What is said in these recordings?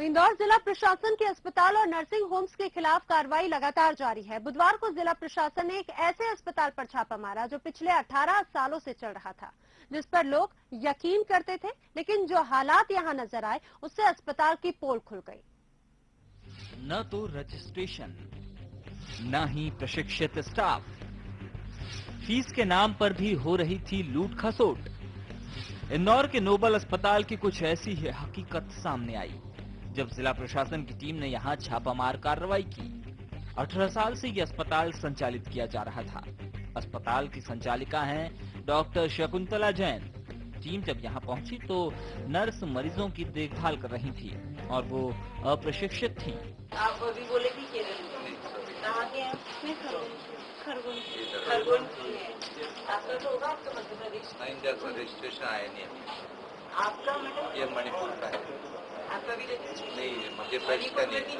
इंदौर जिला प्रशासन के अस्पताल और नर्सिंग होम्स के खिलाफ कार्रवाई लगातार जारी है। बुधवार को जिला प्रशासन ने एक ऐसे अस्पताल पर छापा मारा जो पिछले 18 सालों से चल रहा था, जिस पर लोग यकीन करते थे, लेकिन जो हालात यहां नजर आए उससे अस्पताल की पोल खुल गई। न तो रजिस्ट्रेशन, न ही प्रशिक्षित स्टाफ, फीस के नाम पर भी हो रही थी लूट खसोट। इंदौर के नोबल अस्पताल की कुछ ऐसी ही हकीकत सामने आई जब जिला प्रशासन की टीम ने यहां छापामार कार्रवाई की। 18 साल से यह अस्पताल संचालित किया जा रहा था। अस्पताल की संचालिका हैं डॉक्टर शकुंतला जैन। टीम जब यहां पहुंची तो नर्स मरीजों की देखभाल कर रही थी और वो अप्रशिक्षित थी। आप अभी बोले कि कहाँ के हैं? खरगोन की है। आपका तो होगा, आपका मध्य प्रदेश? नहीं, रजिस्ट्रेशन आया नहीं अभी। आपका मतलब ये मणिपुर का है। आपका भी रजिस्ट्रेशन नहीं, मध्य प्रदेश का नहीं,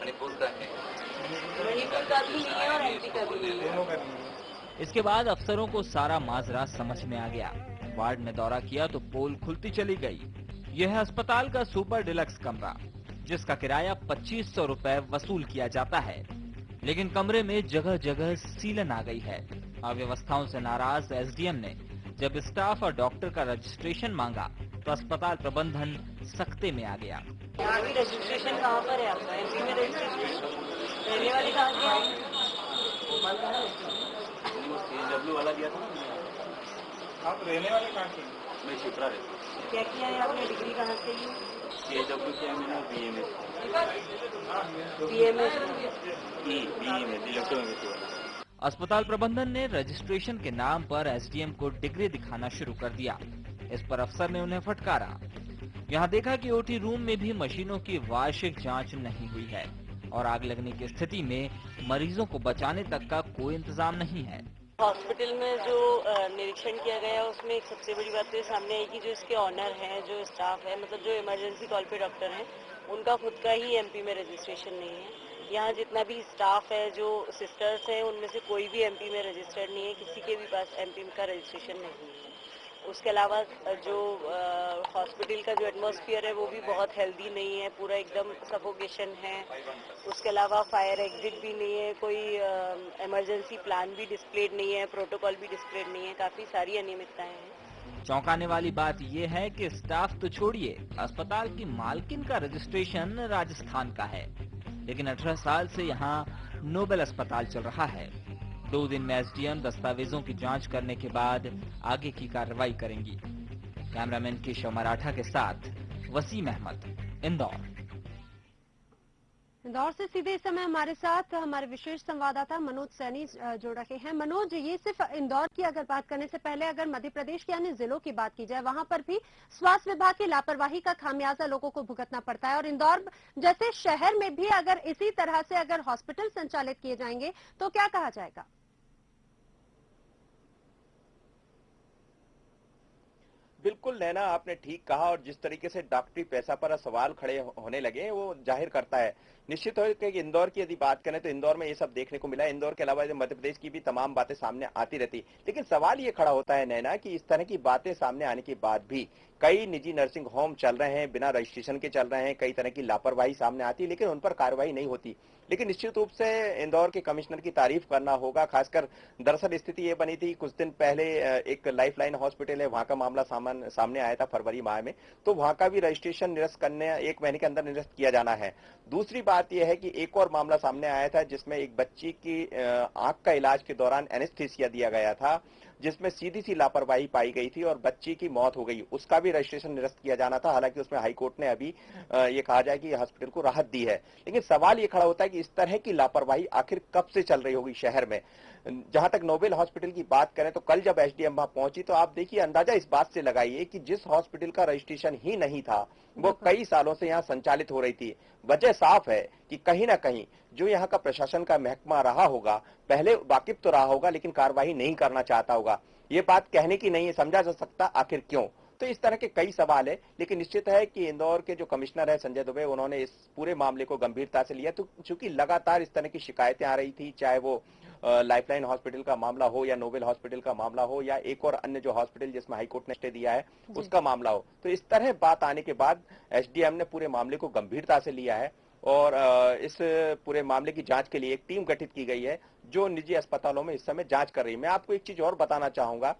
मणिपुर का है। मणिपुर का भी नहीं है और एमपी का भी नहीं है। इसके बाद अफसरों को सारा माजरा समझ में आ गया। वार्ड में दौरा किया तो पोल खुलती चली गई। यह है अस्पताल का सुपर डिलक्स कमरा, जिसका किराया 2500 रुपए वसूल किया जाता है, लेकिन कमरे में जगह जगह सीलन आ गई है। अव्यवस्थाओं से नाराज एसडीएम ने जब स्टाफ और डॉक्टर का रजिस्ट्रेशन मांगा तो अस्पताल प्रबंधन सख्ते में आ गया। यहाँ भी रजिस्ट्रेशन कहाँ पर है आपका? एमपी में रजिस्ट्रेशन? रहने वाले कहाँ के हैं? CW वाला दिया था ना। आप रहने वाले कहाँ के? मैं शिप्रा रहता हूँ। क्या किया है आपने? डिग्री कहाँ से की? CW किया मैंने, BMS अस्पताल प्रबंधन ने रजिस्ट्रेशन के नाम पर एसडीएम को डिग्री दिखाना शुरू कर दिया। इस पर अफसर ने उन्हें फटकारा। यहाँ देखा कि ओटी रूम में भी मशीनों की वार्षिक जांच नहीं हुई है और आग लगने की स्थिति में मरीजों को बचाने तक का कोई इंतजाम नहीं है। हॉस्पिटल में जो निरीक्षण किया गया उसमें एक सबसे बड़ी बात तो सामने आई कि जो इसके ऑनर हैं, जो स्टाफ है, मतलब जो इमरजेंसी कॉल पे डॉक्टर हैं, उनका खुद का ही एमपी में रजिस्ट्रेशन नहीं है। यहाँ जितना भी स्टाफ है, जो सिस्टर्स हैं, उनमें से कोई भी एमपी में रजिस्टर्ड नहीं है। किसी के भी पास एमपी का रजिस्ट्रेशन नहीं है। उसके अलावा जो हॉस्पिटल का जो एटमॉस्फेयर है वो भी बहुत हेल्दी नहीं है, पूरा एकदम सफोकेशन है। उसके अलावा फायर एग्जिट भी नहीं है, कोई इमरजेंसी प्लान भी डिस्प्लेड नहीं है, प्रोटोकॉल भी डिस्प्लेड नहीं है, काफी सारी अनियमितताएं हैं। चौंकाने वाली बात यह है कि स्टाफ तो छोड़िए, अस्पताल की मालकिन का रजिस्ट्रेशन राजस्थान का है, लेकिन 18 साल से यहाँ नोबेल अस्पताल चल रहा है। 2 दिन में एसडीएम दस्तावेजों की जांच करने के बाद आगे की कार्रवाई करेंगी। कैमरामैन केशव मराठा के साथ वसीम अहमद, इंदौर। इंदौर से सीधे इस समय हमारे साथ हमारे विशेष संवाददाता मनोज सैनी जुड़ रहे हैं। मनोज, ये सिर्फ इंदौर की अगर बात करने से पहले अगर मध्य प्रदेश के अन्य जिलों की बात की जाए, वहां पर भी स्वास्थ्य विभाग की लापरवाही का खामियाजा लोगों को भुगतना पड़ता है, और इंदौर जैसे शहर में भी अगर इसी तरह से अगर हॉस्पिटल संचालित किए जाएंगे तो क्या कहा जाएगा? बिल्कुल नैना, आपने ठीक कहा, और जिस तरीके से डॉक्टरी पैसा पर सवाल खड़े होने लगे वो जाहिर करता है। निश्चित हो कि इंदौर की यदि बात करें तो इंदौर में ये सब देखने को मिला। इंदौर के अलावा मध्य प्रदेश की भी तमाम बातें सामने आती रहती, लेकिन सवाल ये खड़ा होता है नैना कि इस तरह की बातें सामने आने के बाद भी कई निजी नर्सिंग होम चल रहे हैं, बिना रजिस्ट्रेशन के चल रहे हैं, कई तरह की लापरवाही सामने आती है, लेकिन उन पर कार्रवाई नहीं होती। लेकिन निश्चित रूप से इंदौर के कमिश्नर की तारीफ करना होगा। खासकर दरअसल स्थिति ये बनी थी, कुछ दिन पहले एक लाइफलाइन हॉस्पिटल है, वहां का मामला सामने आया था फरवरी माह में, तो वहां का भी रजिस्ट्रेशन निरस्त करने 1 महीने के अंदर निरस्त किया जाना है। दूसरी बात यह है कि एक और मामला सामने आया था जिसमें एक बच्ची की आंख का इलाज के दौरान एनेस्थीसिया दिया गया था, जिसमें सीधी सी लापरवाही पाई गई थी और बच्ची की मौत हो गई। उसका भी रजिस्ट्रेशन निरस्त किया जाना था। हालांकि उसमें हाईकोर्ट ने अभी ये कहा जाए कि हॉस्पिटल को राहत दी है, लेकिन सवाल ये खड़ा होता है कि इस तरह की लापरवाही आखिर कब से चल रही होगी शहर में। जहां तक नोबेल हॉस्पिटल की बात करें तो कल जब एसडीएम वहां पहुंची तो आप देखिए, अंदाजा इस बात से लगाइए कि जिस हॉस्पिटल का रजिस्ट्रेशन ही नहीं था वो कई सालों से यहां संचालित हो रही थी। वजह साफ है कि कहीं ना कहीं जो यहाँ का प्रशासन का महकमा रहा होगा, पहले वाकिफ तो रहा होगा लेकिन कार्रवाई नहीं करना चाहता होगा। ये बात कहने की नहीं है, समझा जा सकता आखिर क्यों। तो इस तरह के कई सवाल है, लेकिन निश्चित है कि इंदौर के जो कमिश्नर है संजय दुबे, उन्होंने इस पूरे मामले को गंभीरता से लिया। तो चूंकि लगातार इस तरह की शिकायतें आ रही थी, चाहे वो लाइफलाइन हॉस्पिटल का मामला हो या नोबेल हॉस्पिटल का मामला हो या एक और अन्य जो हॉस्पिटल जिसमें हाईकोर्ट ने स्टे दिया है उसका मामला हो, तो इस तरह बात आने के बाद एसडीएम ने पूरे मामले को गंभीरता से लिया है और इस पूरे मामले की जांच के लिए एक टीम गठित की गई है जो निजी अस्पतालों में इस समय जांच कर रही है। मैं आपको एक चीज और बताना चाहूंगा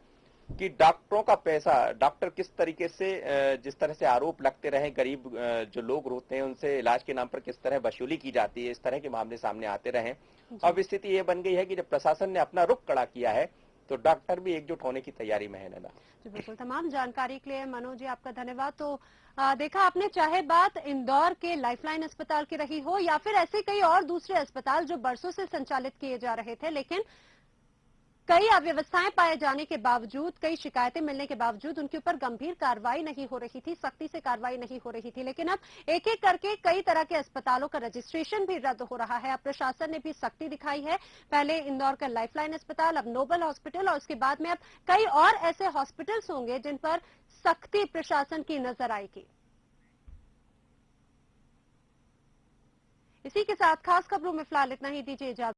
कि डॉक्टरों का पैसा, डॉक्टर किस तरीके से जिस तरह से आरोप लगते रहे, गरीब जो लोग होते हैं उनसे इलाज के नाम पर किस तरह वसूली की जाती है, इस तरह के मामले सामने आते रहे। अब स्थिति ये बन गई है कि जब प्रशासन ने अपना रुख कड़ा किया है तो डॉक्टर भी एकजुट होने की तैयारी में है। नैना जी बिल्कुल, तमाम जानकारी के लिए मनोज जी आपका धन्यवाद। तो देखा आपने, चाहे बात इंदौर के लाइफलाइन अस्पताल की रही हो या फिर ऐसे कई और दूसरे अस्पताल जो बरसों से संचालित किए जा रहे थे, लेकिन कई अव्यवस्थाएं पाए जाने के बावजूद, कई शिकायतें मिलने के बावजूद उनके ऊपर गंभीर कार्रवाई नहीं हो रही थी, सख्ती से कार्रवाई नहीं हो रही थी। लेकिन अब एक एक करके कई तरह के अस्पतालों का रजिस्ट्रेशन भी रद्द हो रहा है। अब प्रशासन ने भी सख्ती दिखाई है। पहले इंदौर का लाइफलाइन अस्पताल, अब नोबल हॉस्पिटल और उसके बाद में अब कई और ऐसे हॉस्पिटल्स होंगे जिन पर सख्ती प्रशासन की नजर आएगी। इसी के साथ खास खबरों में फिलहाल इतना ही, दीजिए इजाजत।